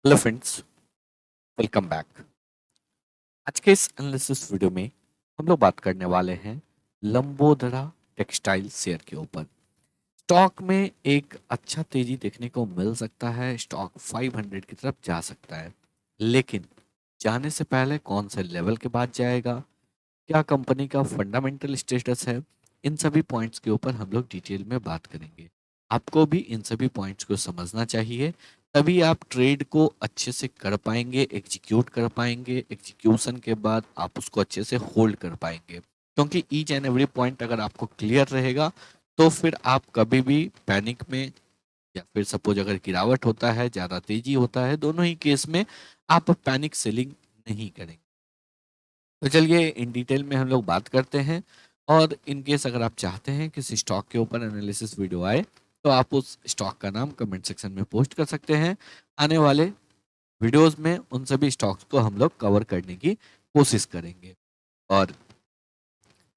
Hello friends, welcome back. आज के इस एनालिसिस वीडियो में हम लोग बात करने वाले हैं लंबोदरा टेक्सटाइल शेयर के ऊपर। स्टॉक में एक अच्छा तेजी देखने को मिल सकता है, स्टॉक 500 की तरफ जा सकता है, लेकिन जाने से पहले कौन से लेवल के बाद जाएगा, क्या कंपनी का फंडामेंटल स्टेटस है, इन सभी पॉइंट्स के ऊपर हम लोग डिटेल में बात करेंगे। आपको भी इन सभी पॉइंट्स को समझना चाहिए, तभी आप ट्रेड को अच्छे से कर पाएंगे, एग्जीक्यूट कर पाएंगे। एग्जीक्यूशन के बाद आप उसको अच्छे से होल्ड कर पाएंगे, क्योंकि ईच एंड एवरी पॉइंट अगर आपको क्लियर रहेगा तो फिर आप कभी भी पैनिक में, या फिर सपोज अगर गिरावट होता है, ज़्यादा तेजी होता है, दोनों ही केस में आप पैनिक सेलिंग नहीं करेंगे। तो चलिए इन डिटेल में हम लोग बात करते हैं। और इन केस अगर आप चाहते हैं किसी स्टॉक के ऊपर एनालिसिस वीडियो आए, तो आप उस स्टॉक का नाम कमेंट सेक्शन में पोस्ट कर सकते हैं। आने वाले वीडियोस में उन सभी स्टॉक्स को हम लोग कवर करने की कोशिश करेंगे। और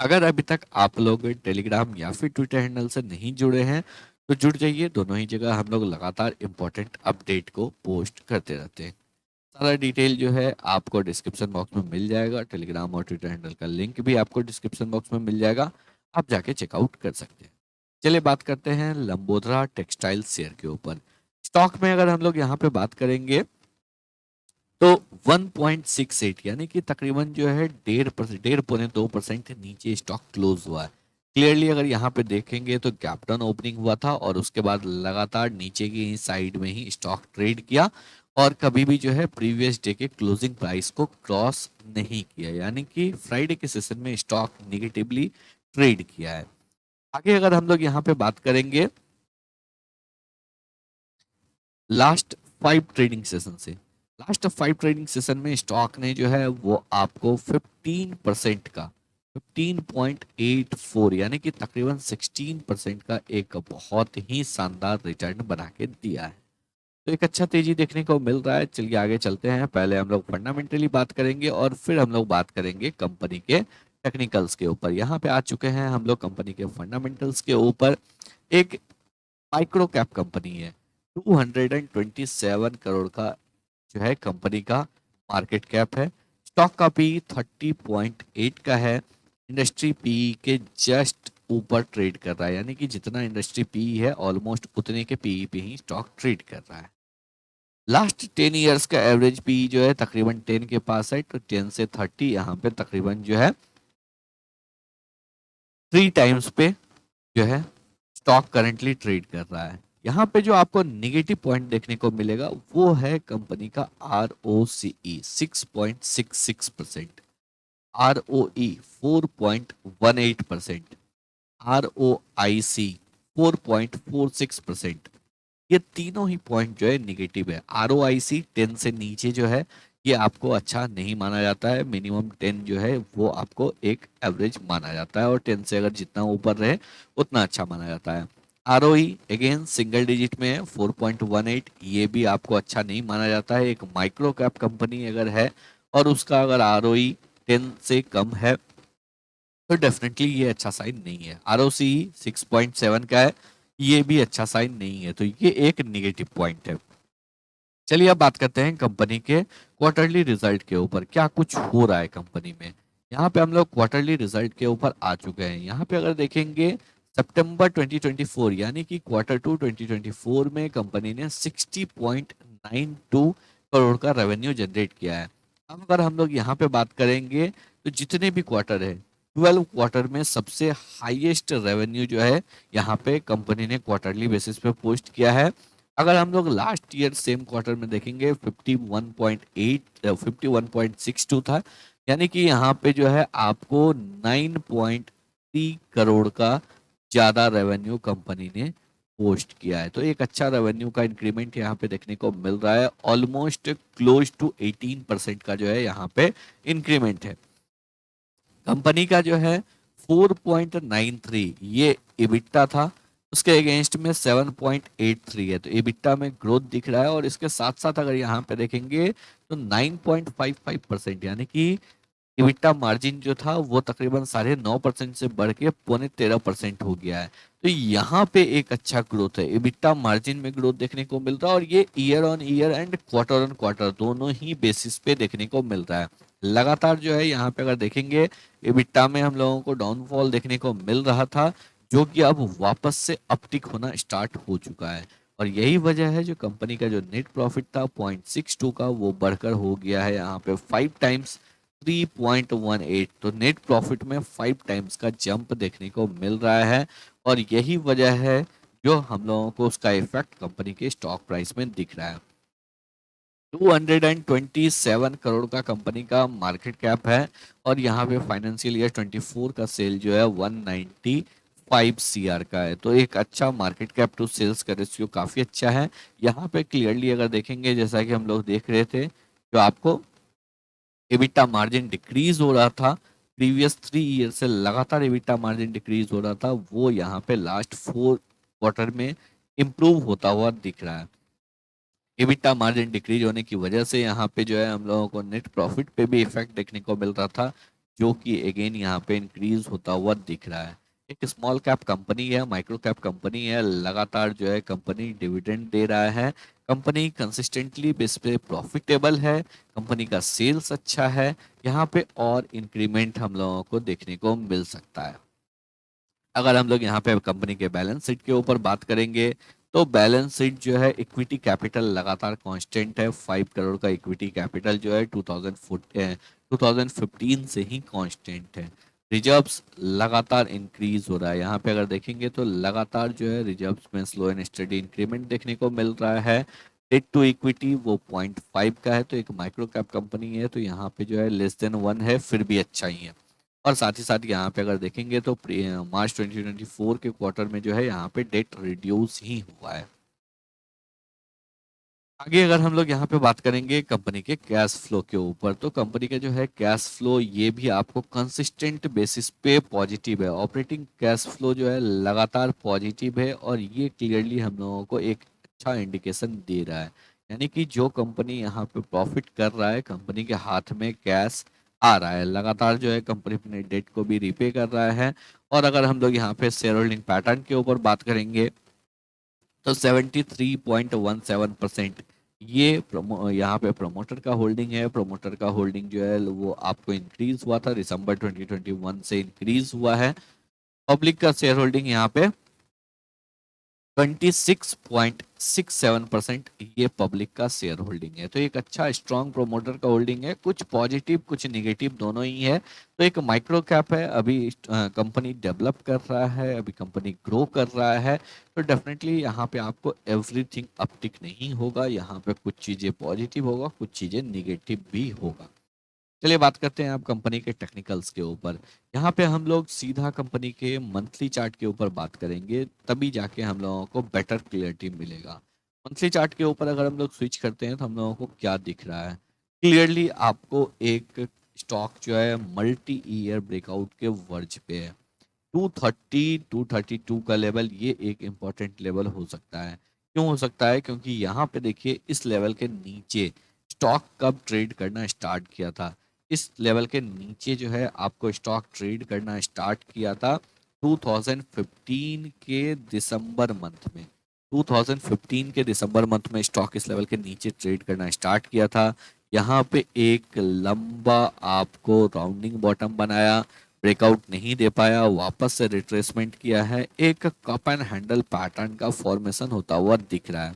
अगर अभी तक आप लोग टेलीग्राम या फिर ट्विटर हैंडल से नहीं जुड़े हैं, तो जुड़ जाइए। दोनों ही जगह हम लोग लगातार इंपॉर्टेंट अपडेट को पोस्ट करते रहते हैं। सारा डिटेल जो है आपको डिस्क्रिप्शन बॉक्स में मिल जाएगा। टेलीग्राम और ट्विटर हैंडल का लिंक भी आपको डिस्क्रिप्शन बॉक्स में मिल जाएगा, आप जाके चेकआउट कर सकते हैं। चलिए बात करते हैं लंबोदरा टेक्सटाइल शेयर के ऊपर। स्टॉक में अगर हम लोग यहाँ पे बात करेंगे तो 1.68 यानी कि तकरीबन जो है 1.5% 1.5 पौने 2% नीचे स्टॉक क्लोज हुआ है। क्लियरली अगर यहाँ पे देखेंगे तो गैप डाउन ओपनिंग हुआ था और उसके बाद लगातार नीचे की साइड में ही स्टॉक ट्रेड किया, और कभी भी जो है प्रीवियस डे के क्लोजिंग प्राइस को क्रॉस नहीं किया, यानी कि फ्राइडे के सेशन में स्टॉक निगेटिवली ट्रेड किया है। आगे अगर हम लोग यहाँ पे बात करेंगे लास्ट 5 ट्रेडिंग सेशन से, लास्ट 5 ट्रेडिंग सेशन में स्टॉक ने जो है वो आपको 15% का 15.84 यानी कि तकरीबन 16% का एक बहुत ही शानदार रिटर्न बना के दिया है। तो एक अच्छा तेजी देखने को मिल रहा है। चलिए आगे चलते हैं। पहले हम लोग फंडामेंटली बात करेंगे और फिर हम लोग बात करेंगे कंपनी के टेक्निकल्स के ऊपर। यहाँ पे आ चुके हैं हम लोग कंपनी के फंडामेंटल्स के ऊपर। एक माइक्रो कैप कंपनी है, 227 करोड़ का जो है कंपनी का मार्केट कैप है। स्टॉक का पी 30.8 का है। इंडस्ट्री पी के जस्ट ऊपर ट्रेड कर रहा है, यानी कि जितना इंडस्ट्री पी है ऑलमोस्ट उतने के पी पे ही स्टॉक ट्रेड कर रहा है। लास्ट 10 ईयर्स का एवरेज पी जो है तकरीबन 10 के पास है, तो 10 से 30 यहाँ पे तकरीबन जो है 3 टाइम्स पे जो है स्टॉक करंटली ट्रेड कर रहा है। यहाँ पे जो आपको निगेटिव पॉइंट देखने को मिलेगा वो है कंपनी का ROCE 6.66%, ROE 4.18%, ROIC 4.46%। ये तीनों ही पॉइंट जो है निगेटिव है। ROIC 10 से नीचे जो है ये आपको अच्छा नहीं माना जाता है। मिनिमम 10 जो है वो आपको एक एवरेज माना जाता है, और 10 से अगर जितना ऊपर रहे उतना अच्छा माना जाता है। ROE अगेन सिंगल डिजिट में है 4.18, ये भी आपको अच्छा नहीं माना जाता है। एक माइक्रो कैप कंपनी अगर है और उसका अगर ROE 10 से कम है तो डेफिनेटली ये अच्छा साइन नहीं है। ROCE 6.7 का है, ये भी अच्छा साइन नहीं है, तो ये एक निगेटिव पॉइंट है। चलिए अब बात करते हैं कंपनी के क्वार्टरली रिजल्ट के ऊपर, क्या कुछ हो रहा है कंपनी में। यहाँ पे हम लोग क्वार्टरली रिजल्ट के ऊपर आ चुके हैं। यहाँ पे अगर देखेंगे सितंबर 2024 यानी कि Q2 2024 में कंपनी ने 60.92 करोड़ का रेवेन्यू जनरेट किया है। अब अगर हम लोग यहाँ पे बात करेंगे तो जितने भी क्वार्टर है 12 क्वार्टर में सबसे हाईएस्ट रेवेन्यू जो है यहाँ पे कंपनी ने क्वार्टरली बेसिस पे पोस्ट किया है। अगर हम लोग लास्ट ईयर सेम क्वार्टर में देखेंगे 51.62 था, यानी कि यहाँ पे जो है आपको 9.3 करोड़ का ज़्यादा रेवेन्यू कंपनी ने पोस्ट किया है। तो एक अच्छा रेवेन्यू का इंक्रीमेंट यहाँ पे देखने को मिल रहा है। ऑलमोस्ट क्लोज टू 18% का जो है यहाँ पे इंक्रीमेंट है। कंपनी का जो है 4.93 ये इबिट्टा था, उसके अगेंस्ट में 7.83 है, तो इबिट्टा में ग्रोथ दिख रहा है। और इसके साथ साथ अगर यहाँ पे देखेंगे तो 9.55% यानी कि इबिटा मार्जिन जो था वो तकरीबन 9.5% से बढ़ के 13.25% हो गया है। तो यहाँ पे एक अच्छा ग्रोथ है, इबिटा मार्जिन में ग्रोथ देखने को मिल रहा है और ये year on year and quarter on quarter दोनों ही बेसिस पे देखने को मिल रहा है। लगातार जो है यहाँ पे अगर देखेंगे इबिटा में हम लोगों को डाउनफॉल देखने को मिल रहा था, जो कि अब वापस से अपटिक होना स्टार्ट हो चुका है। और यही वजह है जो कंपनी का जो नेट प्रॉफिट था 0.62 का वो बढ़कर हो गया है यहाँ पे 5 टाइम्स 3.18। तो नेट प्रॉफिट में 5 टाइम्स का जंप देखने को मिल रहा है और यही वजह है जो हम लोगों को उसका इफेक्ट कंपनी के स्टॉक प्राइस में दिख रहा है। 227 करोड़ का कंपनी का मार्केट कैप है और यहाँ पे फाइनेंशियल ईयर 24 का सेल जो है 195 सीआर का है। तो एक अच्छा मार्केट कैप टू सेल्स का रेशियो काफ़ी अच्छा है। यहाँ पे क्लियरली अगर देखेंगे जैसा कि हम लोग देख रहे थे, जो आपको एबिटा मार्जिन डिक्रीज हो रहा था प्रीवियस 3 ईयर से, लगातार एबिटा मार्जिन डिक्रीज हो रहा था, वो यहाँ पे लास्ट 4 क्वार्टर में इम्प्रूव होता हुआ दिख रहा है। एबिटा मार्जिन डिक्रीज होने की वजह से यहाँ पे जो है हम लोगों को नेट प्रॉफिट पे भी इफेक्ट देखने को मिल रहा था, जो कि अगेन यहाँ पे इंक्रीज होता हुआ दिख रहा है। एक स्मॉल कैप कंपनी है, माइक्रो कैप कंपनी है, लगातार जो है कंपनी डिविडेंड दे रहा है, कंपनी कंसिस्टेंटली बेस पे प्रॉफिटेबल है, कंपनी का सेल्स अच्छा है, यहाँ पे और इंक्रीमेंट हम लोगों को देखने को मिल सकता है। अगर हम लोग यहाँ पे कंपनी के बैलेंस शीट के ऊपर बात करेंगे तो बैलेंस शीट जो है इक्विटी कैपिटल लगातार कांस्टेंट है। 5 करोड़ का इक्विटी कैपिटल जो है 2015 से ही कांस्टेंट है। रिजर्व्स लगातार इंक्रीज हो रहा है, यहाँ पे अगर देखेंगे तो लगातार जो है रिजर्व्स में स्लो एंड स्टडी इंक्रीमेंट देखने को मिल रहा है। डेट टू इक्विटी वो 0.5 का है, तो एक माइक्रो कैप कंपनी है तो यहाँ पे जो है <1 है, फिर भी अच्छा ही है। और साथ ही साथ यहाँ पे अगर देखेंगे तो मार्च 2024 के क्वार्टर में जो है यहाँ पे डेट रिड्यूस ही हुआ है। आगे अगर हम लोग यहाँ पे बात करेंगे कंपनी के कैश फ्लो के ऊपर, तो कंपनी का जो है कैश फ्लो ये भी आपको कंसिस्टेंट बेसिस पे पॉजिटिव है। ऑपरेटिंग कैश फ्लो जो है लगातार पॉजिटिव है और ये क्लियरली हम लोगों को एक अच्छा इंडिकेशन दे रहा है, यानी कि जो कंपनी यहाँ पे प्रॉफिट कर रहा है, कंपनी के हाथ में कैश आ रहा है, लगातार जो है कंपनी अपने डेट को भी रीपे कर रहा है। और अगर हम लोग यहाँ पे शेयर होल्डिंग पैटर्न के ऊपर बात करेंगे तो 73.17% ये यहाँ पे प्रमोटर का होल्डिंग है। प्रमोटर का होल्डिंग जो है वो आपको इंक्रीज हुआ था, दिसंबर 2021 से इंक्रीज हुआ है। पब्लिक का शेयर होल्डिंग यहाँ पे 26.67% ये पब्लिक का शेयर होल्डिंग है। तो एक अच्छा स्ट्रांग प्रोमोटर का होल्डिंग है, कुछ पॉजिटिव कुछ निगेटिव दोनों ही है। तो एक माइक्रो कैप है, अभी कंपनी डेवलप कर रहा है, अभी कंपनी ग्रो कर रहा है, तो डेफिनेटली यहाँ पे आपको एवरीथिंग अपटिक नहीं होगा, यहाँ पे कुछ चीज़ें पॉजिटिव होगा, कुछ चीज़ें निगेटिव भी होगा। चलिए बात करते हैं आप कंपनी के टेक्निकल्स के ऊपर। यहाँ पे हम लोग सीधा कंपनी के मंथली चार्ट के ऊपर बात करेंगे, तभी जाके हम लोगों को बेटर क्लियरिटी मिलेगा। मंथली चार्ट के ऊपर अगर हम लोग स्विच करते हैं तो हम लोगों को क्या दिख रहा है, क्लियरली आपको एक स्टॉक जो है मल्टी ईयर ब्रेकआउट के वर्ज पे है। 232 का लेवल ये एक इम्पॉर्टेंट लेवल हो सकता है। क्यों हो सकता है? क्योंकि यहाँ पे देखिए इस लेवल के नीचे स्टॉक कब ट्रेड करना स्टार्ट किया था। इस लेवल के नीचे जो है आपको स्टॉक ट्रेड करना स्टार्ट किया था 2015 के दिसंबर मंथ में। 2015 के दिसंबर मंथ में स्टॉक इस लेवल के नीचे ट्रेड करना स्टार्ट किया था। यहाँ पे एक लंबा आपको राउंडिंग बॉटम बनाया, ब्रेकआउट नहीं दे पाया, वापस से रिट्रेसमेंट किया है, एक कप एंड हैंडल पैटर्न का फॉर्मेशन होता हुआ दिख रहा है।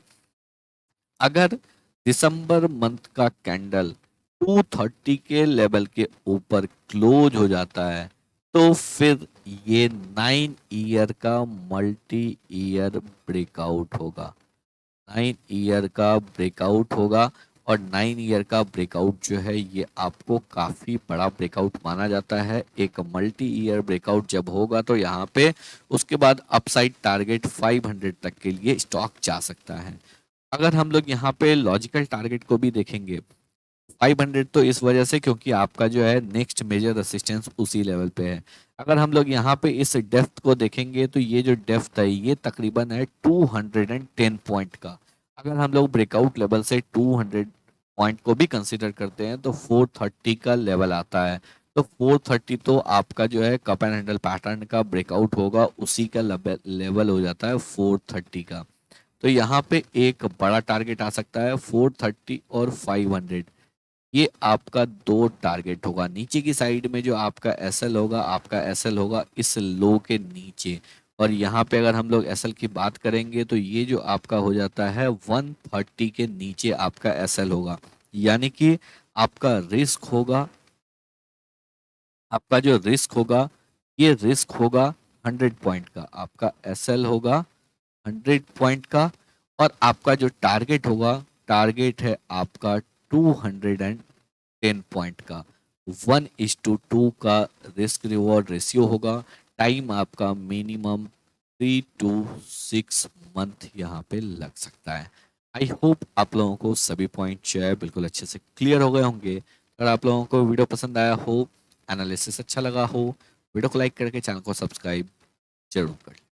अगर दिसंबर मंथ का कैंडल 230 के लेवल के ऊपर क्लोज हो जाता है तो फिर ये 9 ईयर का मल्टी ईयर ब्रेकआउट होगा। 9 ईयर का ब्रेकआउट होगा और 9 ईयर का ब्रेकआउट जो है ये आपको काफ़ी बड़ा ब्रेकआउट माना जाता है। एक मल्टी ईयर ब्रेकआउट जब होगा तो यहाँ पे उसके बाद अपसाइड टारगेट 500 तक के लिए स्टॉक जा सकता है। अगर हम लोग यहाँ पे लॉजिकल टारगेट को भी देखेंगे 500 तो इस वजह से क्योंकि आपका जो है नेक्स्ट मेजर रेसिस्टेंस उसी लेवल पे है। अगर हम लोग यहाँ पे इस डेप्थ को देखेंगे तो ये जो डेप्थ है ये तकरीबन है 210 पॉइंट का। अगर हम लोग ब्रेकआउट लेवल से 200 पॉइंट को भी कंसिडर करते हैं तो 430 का लेवल आता है। तो 430 तो आपका जो है कप एंड हैंडल पैटर्न का ब्रेकआउट होगा, उसी का लेवल हो जाता है 430 का। तो यहाँ पे एक बड़ा टारगेट आ सकता है 430 और 500। ये आपका दो टारगेट होगा। नीचे की साइड में जो आपका एसएल होगा, आपका एसएल होगा इस लो के नीचे। और यहाँ पे अगर हम लोग एसएल की बात करेंगे तो ये जो आपका हो जाता है 130 के नीचे आपका एसएल होगा। यानी कि आपका रिस्क होगा, आपका जो रिस्क होगा ये रिस्क होगा 100 पॉइंट का। आपका एसएल होगा 100 पॉइंट का, और आपका जो टारगेट होगा, टारगेट है आपका 210 पॉइंट का। 1:2 का रिस्क रिवॉर्ड रेशियो होगा। टाइम आपका मिनिमम 3 to 6 मंथ यहाँ पे लग सकता है। आई होप आप लोगों को सभी पॉइंट जो है बिल्कुल अच्छे से क्लियर हो गए होंगे। अगर आप लोगों को वीडियो पसंद आया हो, एनालिसिस अच्छा लगा हो, वीडियो को लाइक करके चैनल को सब्सक्राइब जरूर कर लें।